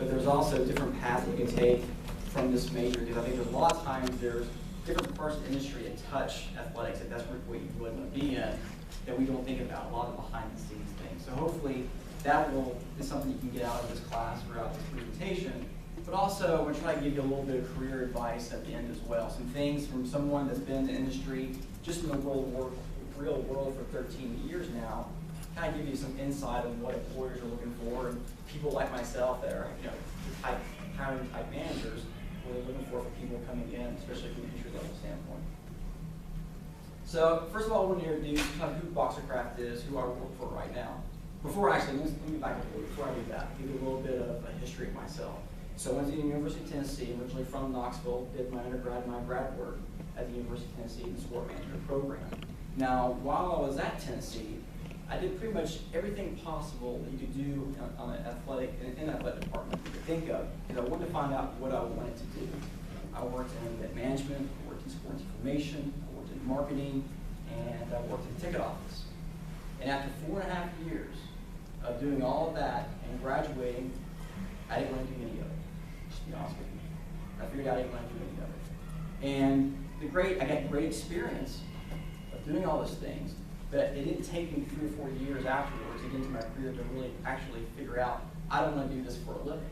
but there's also different paths you can take from this major, because I think there's a lot of times there's different parts of the industry that touch athletics, if that's what you really want to be in, that we don't think about, a lot of behind the scenes things. So hopefully that is something you can get out of this class throughout this presentation. But also, we're trying to give you a little bit of career advice at the end as well. Some things from someone that's been in the industry, just in the real world for 13 years now, kind of give you some insight on what employers are looking for, and people like myself that are, hiring type managers, what they're looking for people coming in, especially from an entry level standpoint. So first of all, I want to introduce kind of who Boxercraft is, who I work for right now. Let me back up a little. Before I do that, give you a little bit of a history of myself. So I went to the University of Tennessee, originally from Knoxville, did my undergrad and my grad work at the University of Tennessee in the sport management program. Now, while I was at Tennessee, I did pretty much everything possible that you could do on an athletic department you could think of, because I wanted to find out what I wanted to do. I worked in event management, I worked in sports information, I worked in marketing, and I worked in the ticket office. And after 4.5 years of doing all of that and graduating, I didn't want to do any of it, just to be honest with you. I figured out I didn't want to do any of it. And I got great experience of doing all those things, but it didn't take me 3 or 4 years afterwards to get into my career to really actually figure out, I don't want to do this for a living.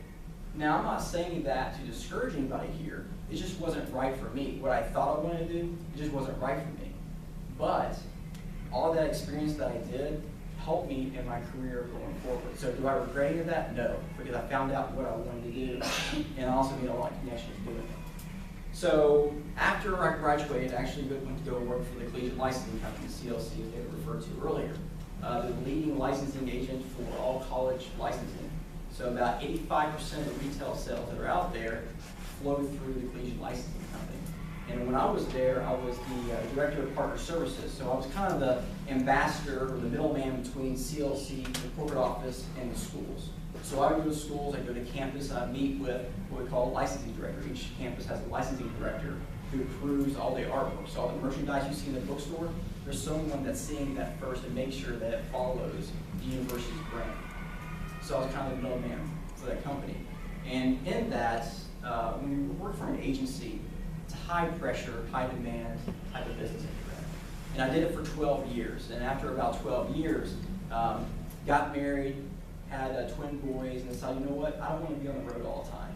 Now, I'm not saying that to discourage anybody here. It just wasn't right for me. What I thought I wanted to do, it just wasn't right for me. But all that experience that I did helped me in my career going forward. So do I regret any of that? No, because I found out what I wanted to do, and I also made a lot of connections doing it. So after I graduated, I actually went to go work for the Collegiate Licensing Company, CLC, as they were referred to earlier, the leading licensing agent for all college licensing. So about 85% of the retail sales that are out there flow through the Collegiate Licensing Company. And when I was there, I was the Director of Partner Services. So I was kind of the ambassador or the middleman between CLC, the corporate office, and the schools. So I would go to schools, I'd go to campus, I'd meet with what we call a licensing director. Each campus has a licensing director who approves all the artwork. So all the merchandise you see in the bookstore, there's someone that's seeing that first and makes sure that it follows the university's brand. So I was kind of the middleman for that company. And in that, when you work for an agency, it's a high pressure, high demand type of business. And I did it for 12 years. And after about 12 years, got married, had twin boys, and decided, you know what, I don't want to be on the road all the time.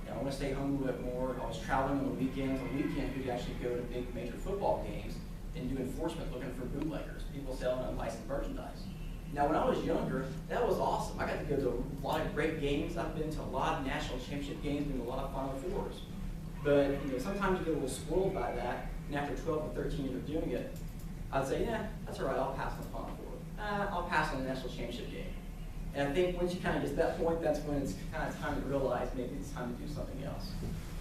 I want to stay home a little bit more. I was traveling on the weekends. On the weekends, we'd actually go to big major football games and do enforcement looking for bootleggers, people selling unlicensed merchandise. Now, when I was younger, that was awesome. I got to go to a lot of great games. I've been to a lot of national championship games, been to a lot of Final Fours. But sometimes you get a little spoiled by that, and after 12 or 13 years of doing it, I'd say, yeah, that's all right, I'll pass on the Final Four. I'll pass on the national championship game. And I think once you kind of get to that point, that's when it's kind of time to realize maybe it's time to do something else.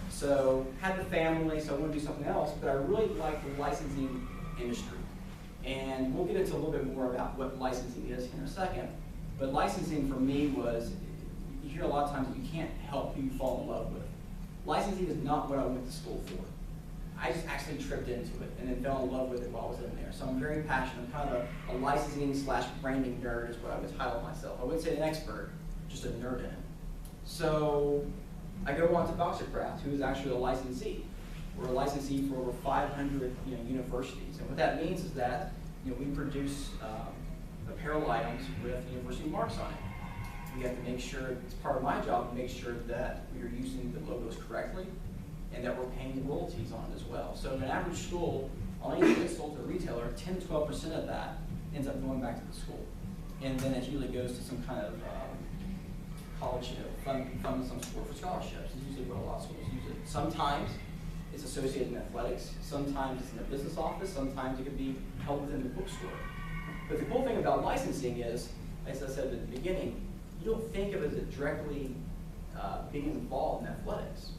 So, had the family, so I want to do something else, but I really like the licensing industry. And we'll get into a little bit more about what licensing is here in a second. But licensing for me was, you hear a lot of times that you can't help who you fall in love with. Licensing is not what I went to school for. I just actually tripped into it and then fell in love with it while I was in there. So I'm very passionate. I'm kind of a licensing / branding nerd is what I would title myself. I wouldn't say an expert, just a nerd in it. So I go on to Boxercraft, who is actually a licensee. We're a licensee for over 500 universities. And what that means is that we produce apparel items with university marks on it. We have to make sure, it's part of my job to make sure that we are using the logos correctly and that we're paying royalties on it as well. So in an average school, on anything that's sold to a retailer, 10 to 12% of that ends up going back to the school. And then it usually goes to some kind of college, fund some sport for scholarships. It's usually what a lot of schools use it. Sometimes it's associated in athletics, sometimes it's in a business office, sometimes it could be held within the bookstore. But the cool thing about licensing is, as I said at the beginning, you don't think of it as directly being involved in athletics.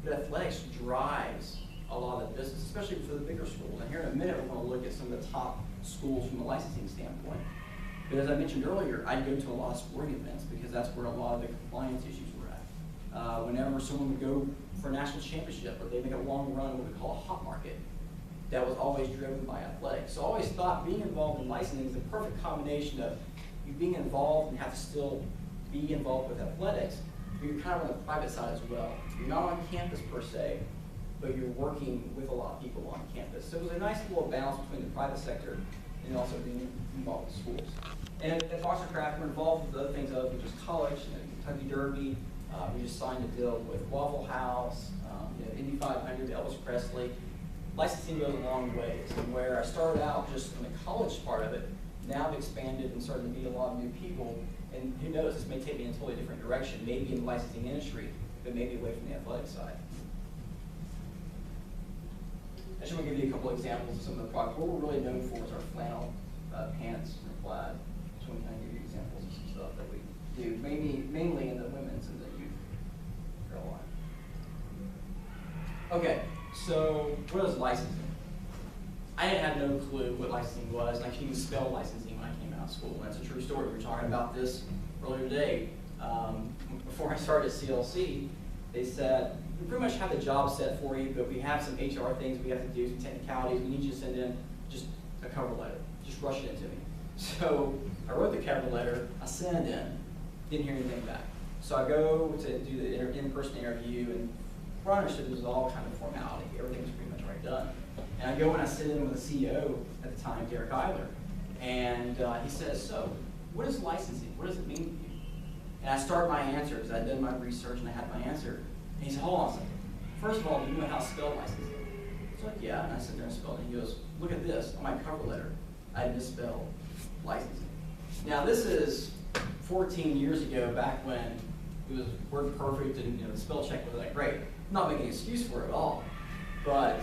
But athletics drives a lot of the business, especially for the bigger schools. And here in a minute, we're going to look at some of the top schools from a licensing standpoint. But as I mentioned earlier, I go to a lot of sporting events because that's where a lot of the compliance issues were at. Whenever someone would go for a national championship or they make a long run, what we call a hot market, that was always driven by athletics. So I always thought being involved in licensing is the perfect combination of you being involved and have to still be involved with athletics, but you're kind of on the private side as well. You're not on campus per se, but you're working with a lot of people on campus. So it was a nice little balance between the private sector and also being involved with schools. And at Boxercraft, we're involved with other things other than just college, Kentucky Derby. We just signed a deal with Waffle House, Indy 500, Elvis Presley. Licensing goes a long way. And where I started out just in the college part of it, now I've expanded and started to meet a lot of new people. And who knows, this may take me in a totally different direction, maybe in the licensing industry, but maybe away from the athletic side. I just want to give you a couple examples of some of the products. What we're really known for is our flannel pants and plaid. Just want to kind of give you examples of some stuff that we do, mainly in the women's and the youth apparel line. Okay, so what is licensing? I had no clue what licensing was, and I couldn't even spell licensing when I came out of school. And that's a true story. We were talking about this earlier today. Before I started at CLC, they said, we pretty much have the job set for you, but we have some HR things we have to do, some technicalities. We need you to send in just a cover letter. Just rush it into me. So I wrote the cover letter, I sent it in, didn't hear anything back. So I go to do the in-person interview, and what I understood was all kind of formality. Everything was pretty much already done. And I go and I sit in with the CEO at the time, Derek Eiler, and he says, so what is licensing? What does it mean to you? And I start my answer because I'd done my research and I had my answer. And he said, hold on a second. First of all, do you know how to spell licensing? It's like, yeah. And I sit there and spell it. And he goes, look at this. On my cover letter, I misspelled licensing. Now, this is 14 years ago, back when it was word perfect and the spell check was like great. I'm not making an excuse for it at all. But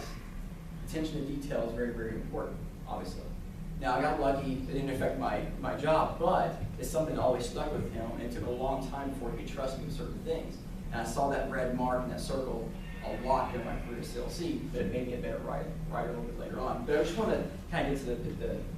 attention to detail is very, very important, obviously. Now, I got lucky. It didn't affect my job, but it's something that always stuck with him, and it took a long time before he could trust me with certain things. And I saw that red mark and that circle a lot during my career at CLC, but it made me a better writer a little bit later on. But I just want to kind of get to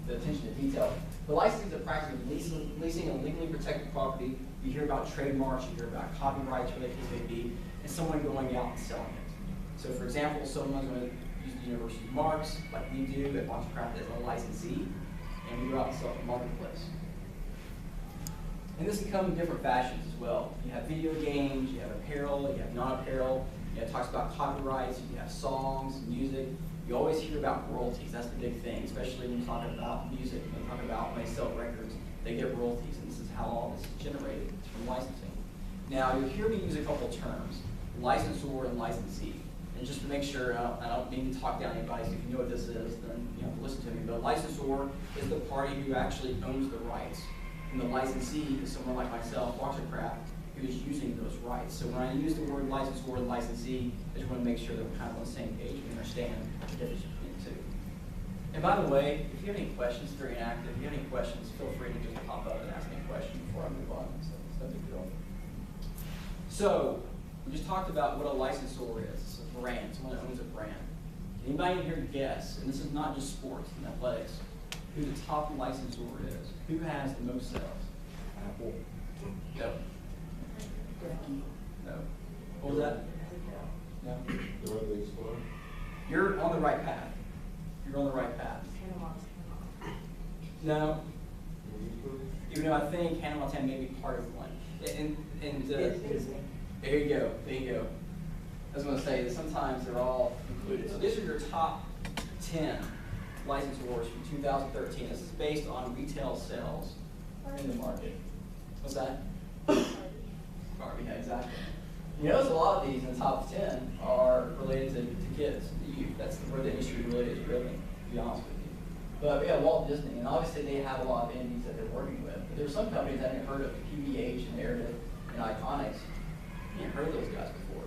the attention to detail. The licensing is a practice of leasing a legally protected property. You hear about trademarks, you hear about copyrights, whatever the case may be, and someone going out and selling it. So, for example, someone's going to use the university marks, like we do at Boxercraft as a licensee, and we go out and sell it in the marketplace. And this can come in different fashions as well. You have video games, you have apparel, you have non-apparel, it talks about copyrights, you have songs, music. You always hear about royalties, that's the big thing, especially when you talk about music, when you talk about when they sell records, they get royalties, and this is how all this is generated from licensing. Now, you'll hear me use a couple terms, licensor and licensee. And just to make sure, I don't mean to talk down anybody, so if you know what this is, then listen to me. But a licensor is the party who actually owns the rights. And the licensee is someone like myself, Boxercraft, who is using those rights. So when I use the word licensor and licensee, I just want to make sure that we're kind of on the same page and understand the difference between the two. And by the way, if you have any questions, very active, if you have any questions, feel free to just pop up and ask me a question before I move on. So it's no big deal. So we just talked about what a licensor is. It's a brand, someone that owns a brand. Anybody in here guess, and this is not just sports and athletics, who the top licensor is? Who has the most sales? Apple. No. No. What was that? No. You're on the right path. You're on the right path. No. Even though I think Hannah Montana may be part of one. There you go. There you go. I was going to say that sometimes they're all included. So these are your top 10 licensors from 2013. This is based on retail sales in the market. What's that? Barbie, yeah, exactly. You notice a lot of these in the top 10 are related to kids, the youth. That's where the industry really is driven, to be honest with you. But we have Walt Disney, and obviously they have a lot of indies that they're working with. But there's some companies that haven't heard of PVH and Meredith and Iconics. You haven't heard of those guys before.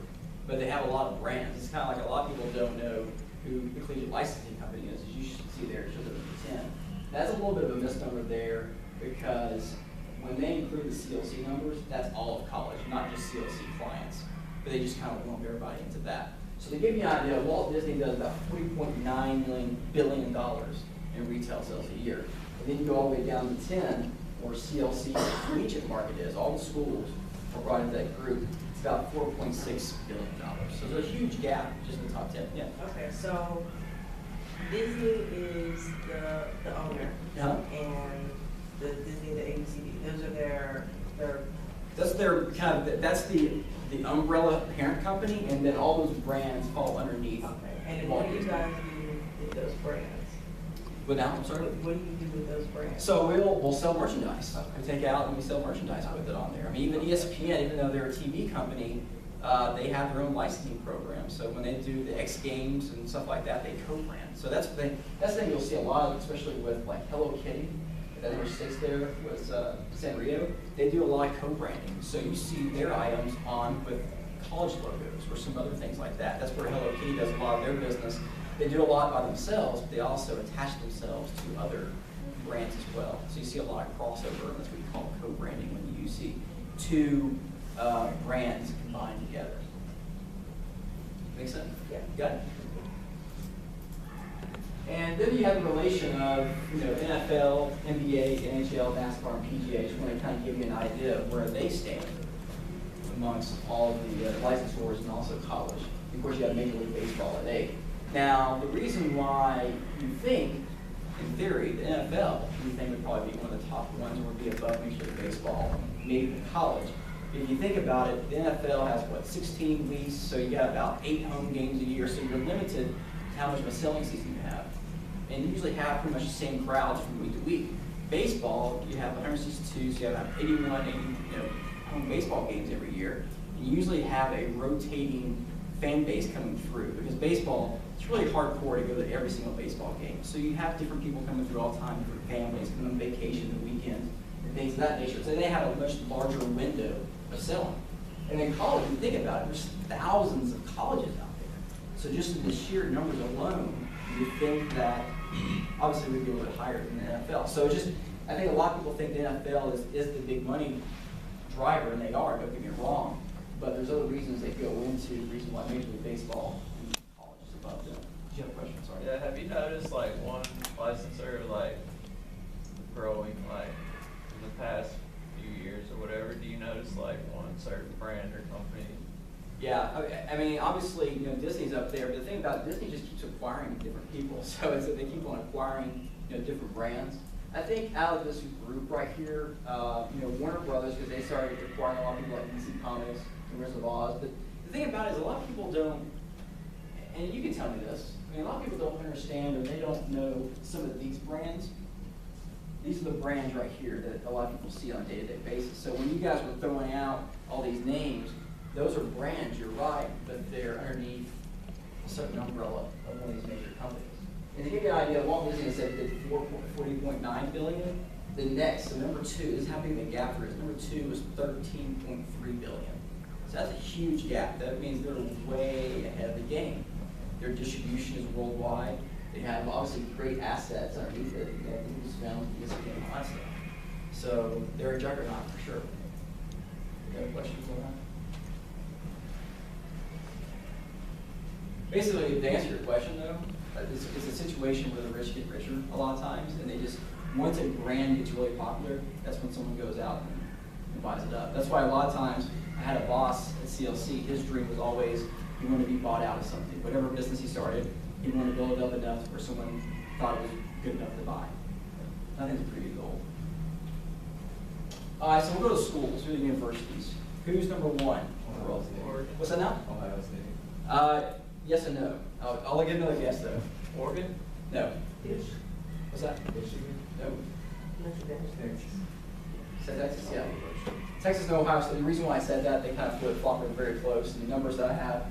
But they have a lot of brands. It's kind of like a lot of people don't know who the collegiate licensing company is. As you should see there, it shows up at 10. That's a little bit of a misnomer there because when they include the CLC numbers, that's all of college, not just CLC clients. But they just kind of lump everybody into that. So to give you an idea, Walt Disney does about $40.9 billion in retail sales a year. And then you go all the way down to 10, where CLC collegiate market is. All the schools are brought into that group. It's about $4.6 billion. So there's a huge gap just in the top 10. Yeah. Okay, so Disney is the owner, Yeah. and the Disney, the ABCD, those are their That's their kind of, that's the umbrella parent company, and then all those brands fall underneath. Okay, and then what do you guys do with those brands? But now, I'm sorry? What do you do with those brands? So we'll sell merchandise. We take out and we sell merchandise with it on there. I mean, even ESPN, even though they're a TV company, they have their own licensing program. So when they do the X Games and stuff like that, they co-brand. So that's the thing you'll see a lot of, especially with like Hello Kitty, that number 6 there was Sanrio. They do a lot of co-branding. So you see their items on with college logos or some other things like that. That's where Hello Kitty does a lot of their business. They do a lot by themselves, but they also attach themselves to other brands as well. So you see a lot of crossover, and that's what you call co-branding when you see two brands combined together. Make sense? Yeah. Got it? And then you have the relation of, NFL, NBA, NHL, NASCAR, and PGA. Just want to kind of give you an idea of where they stand amongst all of the licensors and also college. Of course, you have Major League Baseball at 8. Now, the reason why you think, in theory, the NFL, you think would probably be one of the top ones, or would be above Major League Baseball, maybe even college. If you think about it, the NFL has, 16 weeks, so you got about 8 home games a year, so you're limited to how much of a selling season you have. And you usually have pretty much the same crowds from week to week. Baseball, you have 162, so you have 81 home baseball games every year. And you usually have a rotating fan base coming through, because baseball, it's really hardcore to go to every single baseball game. So you have different people coming through all the time, different families coming on vacation and weekends and things of that nature. So they have a much larger window of selling. And then college, when you think about it, there's thousands of colleges out there. So just in the sheer numbers alone, you think that obviously we'd be a little bit higher than the NFL. So I think a lot of people think the NFL is the big money driver, and they are, don't get me wrong. But there's other reasons that go into the reason why Major League Baseball and college is above them. Did you have a question? Sorry. Yeah, have you noticed like one licensor like growing like in the past few years or whatever? Do you notice like one certain brand or company? Yeah, I mean, obviously, Disney's up there, but the thing about Disney just keeps acquiring different people. So it's that they keep on acquiring, different brands. I think out of this group right here, Warner Brothers, because they started acquiring a lot of people like DC Comics and Wizard of Oz. But the thing about it is a lot of people don't, and you can tell me this, a lot of people don't understand, or they don't know some of these brands. These are the brands right here that a lot of people see on a day-to-day basis. So when you guys were throwing out all these names, those are brands, you're right, but they're underneath a certain umbrella of one of these major companies. And to give you an idea, Walt Disney said did 40.9 billion. The next, so number 2, this is how big the gap is. Number 2 was 13.3 billion. So that's a huge gap. That means they're way ahead of the game. Their distribution is worldwide. They have obviously great assets underneath it. You have Lucasfilm, ESPN, all that stuff. So they're a juggernaut for sure. You have questions on that? Basically, to answer your question though, it's a situation where the rich get richer a lot of times, and they just, once a brand gets really popular, that's when someone goes out and buys it up. That's why a lot of times, I had a boss at CLC, his dream was always, he wanted to be bought out of something. Whatever business he started, he wanted to build it up enough where someone thought it was good enough to buy. I think it's a pretty good goal. All right, so we'll go to schools, we'll go to universities. Who's number 1 in the world today? What's that now? Ohio State. Yes and no. I'll get another guess though. Oregon? No. What's that? Michigan. No. Texas. Said Texas, yeah. Texas and Ohio State. The reason why I said that, they kind of flip-flop are very close. And the numbers that I have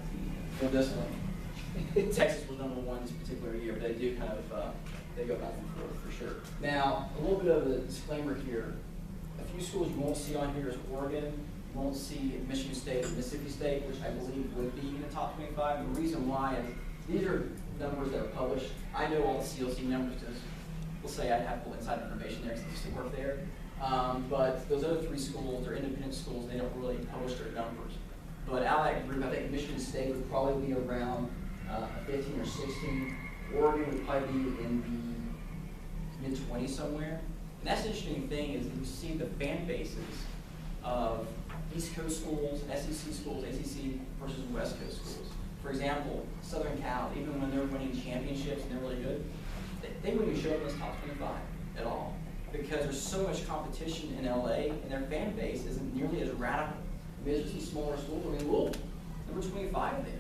for this one, Texas was number 1 this particular year, but they do kind of, they go back and forth for sure. Now, a little bit of a disclaimer here. A few schools you won't see on here is Oregon. You won't see Michigan State or Mississippi State, which I believe would be in the top 25. And the reason why is these are numbers that are published. I know all the CLC numbers because we'll say I have full inside information there because I used to work there. But those other 3 schools are independent schools. They don't really publish their numbers. But out of that group, I think Michigan State would probably be around 15 or 16. Oregon would probably be in the mid-20s somewhere. And that's the interesting thing is that you see the fan bases of East Coast schools, SEC schools, ACC versus West Coast schools. For example, Southern Cal, even when they're winning championships and they're really good, they wouldn't even show up in this top 25 at all. because there's so much competition in LA, and their fan base isn't nearly as radical. I mean, there's just these smaller schools. I mean, Louisville, number 25 there.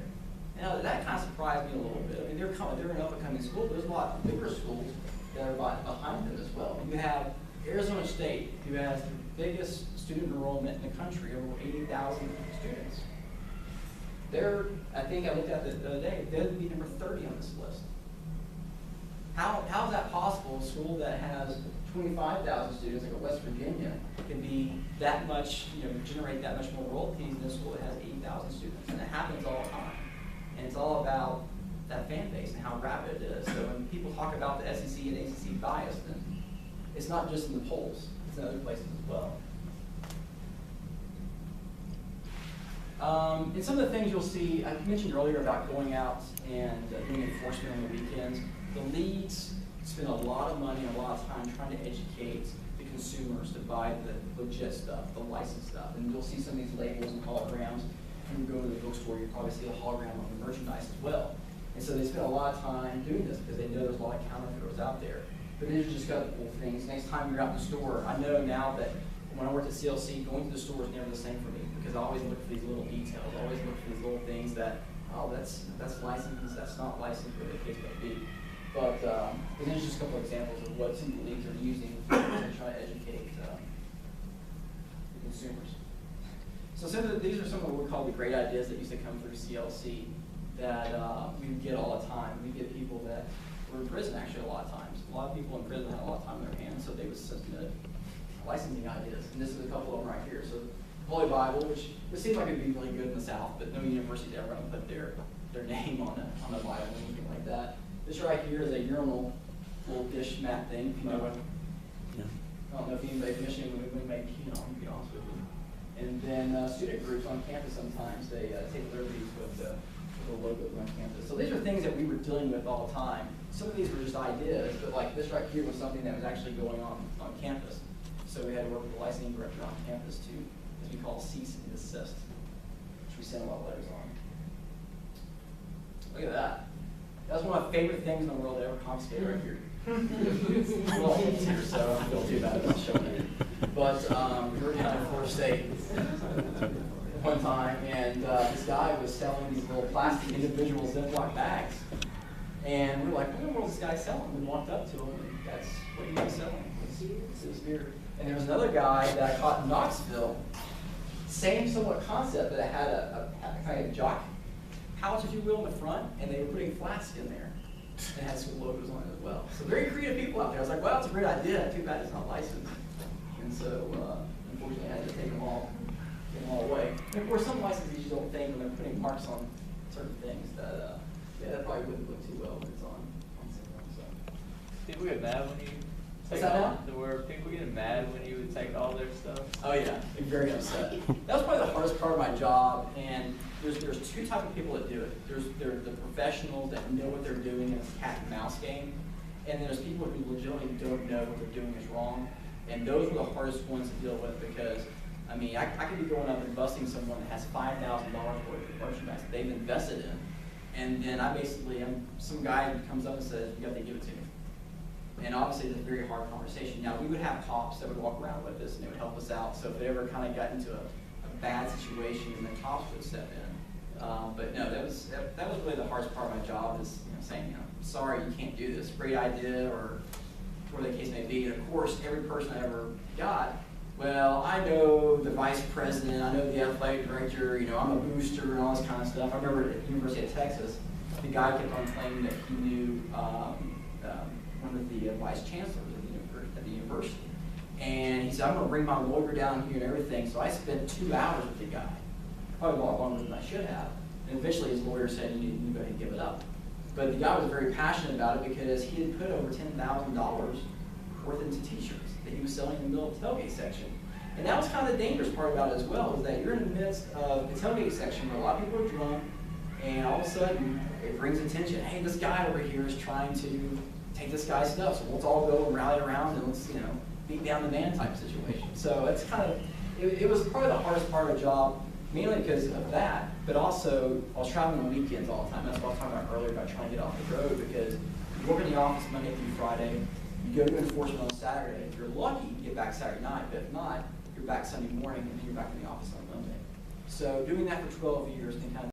Now, that kind of surprised me a little bit. I mean, they're an up-and-coming school, but there's a lot of bigger schools that are behind them as well. You have Arizona State, who has the biggest student enrollment in the country, over 80,000 students. I think I looked at it the other day, they'd be number 30 on this list. How is that possible? A school that has 25,000 students, like a West Virginia, can be that much, generate that much more royalties than a school that has 80,000 students. And it happens all the time. And it's all about that fan base and how rapid it is. So when people talk about the SEC and ACC bias, then it's not just in the polls, it's in other places as well. And some of the things you'll see, I mentioned earlier about going out and doing enforcement on the weekends. The leagues spend a lot of money and a lot of time trying to educate the consumers to buy the legit stuff, the licensed stuff. And you'll see some of these labels and holograms. When you go to the bookstore, you probably see a hologram of the merchandise as well. And so they spend a lot of time doing this because they know there's a lot of counterfeiters out there. But these are just kind of cool things. Next time you're out in the store, I know now that when I worked at CLC, going to the store is never the same for me because I always look for these little details. I always look for these little things that, oh, that's licensed, that's not licensed, whatever the case may be. But these are just a couple of examples of what some of the leagues are using to try to educate the consumers. So these are some of what we call the great ideas that used to come through CLC that we get all the time. We get people that were in prison actually a lot of times. A lot of people in prison had a lot of time on their hands, so they would submit licensing ideas. And this is a couple of them right here. So Holy Bible, which would seem like it would be really good in the South, but no university's ever going to put their name on the Bible or anything like that. This right here is a urinal little dish mat thing. I don't know if anybody's Michigan when we make to be honest with you. And then student groups on campus sometimes, they take liberties with the logos on campus. So these are things that we were dealing with all the time. Some of these were just ideas, but like this right here was something that was actually going on campus. So we had to work with the licensing director on campus to, as we call, cease and desist, which we sent a lot of letters on. Look at that. That's one of my favorite things in the world to ever confiscate right here. Well, so I feel too bad about showing it. But we were down in Florida State one time, and this guy was selling these little plastic individual Ziploc bags. And we were like, what in the world is this guy selling? We walked up to him, and that's what he was selling. This is beer. And there was another guy that I caught in Knoxville, same somewhat concept, that had a kind of jock pouch, if you will, in the front, and they were putting flasks in there. It had some logos on it as well. So very creative people out there. I was like, well, it's a great idea. Too bad it's not licensed. And so, unfortunately, I had to take them all away. And of course, some licensees you don't think when they're putting marks on certain things that, that probably wouldn't look too well when it's on something. So. People get mad when you What's take that all, now? the word, people get mad when you would take all their stuff. Oh yeah, I'm very upset. That was probably the hardest part of my job, and there's two types of people that do it. There's the professionals that know what they're doing in a cat and mouse game, and then there's people who legitimately don't know what they're doing is wrong, and those are the hardest ones to deal with because, I mean, I could be going up and busting someone that has $5,000 worth of merchandise that they've invested in, and then I'm some guy who comes up and says, you have to give it to me. And obviously it's a very hard conversation. Now we would have cops that would walk around with us and they would help us out. So if it ever kind of got into a bad situation, then the cops would step in. But no, that was really the hardest part of my job is saying, sorry, you can't do this. Great idea, or whatever the case may be. And of course, every person I ever got, well, I know the vice president, I know the athletic director, I'm a booster and all this kind of stuff. I remember at the University of Texas, the guy kept on claiming that he knew one of the vice chancellors at the university. And he said, I'm going to bring my lawyer down here and everything. So I spent 2 hours with the guy, probably a lot longer than I should have. And eventually his lawyer said, you need to go ahead and give it up. But the guy was very passionate about it because he had put over $10,000 worth into t-shirts that he was selling in the middle of the tailgate section. And that was kind of the dangerous part about it as well, is that you're in the midst of the tailgate section where a lot of people are drunk, and all of a sudden it brings attention. Hey, this guy over here is trying to take this guy's stuff, so let's all go and rally around and let's, beat down the man type situation. So it's kind of, it was probably the hardest part of the job, mainly because of that, but also I was traveling on weekends all the time. That's what I was talking about earlier about trying to get off the road, because you work in the office Monday through Friday, You go to enforcement on Saturday. If you're lucky, you get back Saturday night, but if not, you're back Sunday morning, and then you're back in the office on Monday. So doing that for 12 years can kind of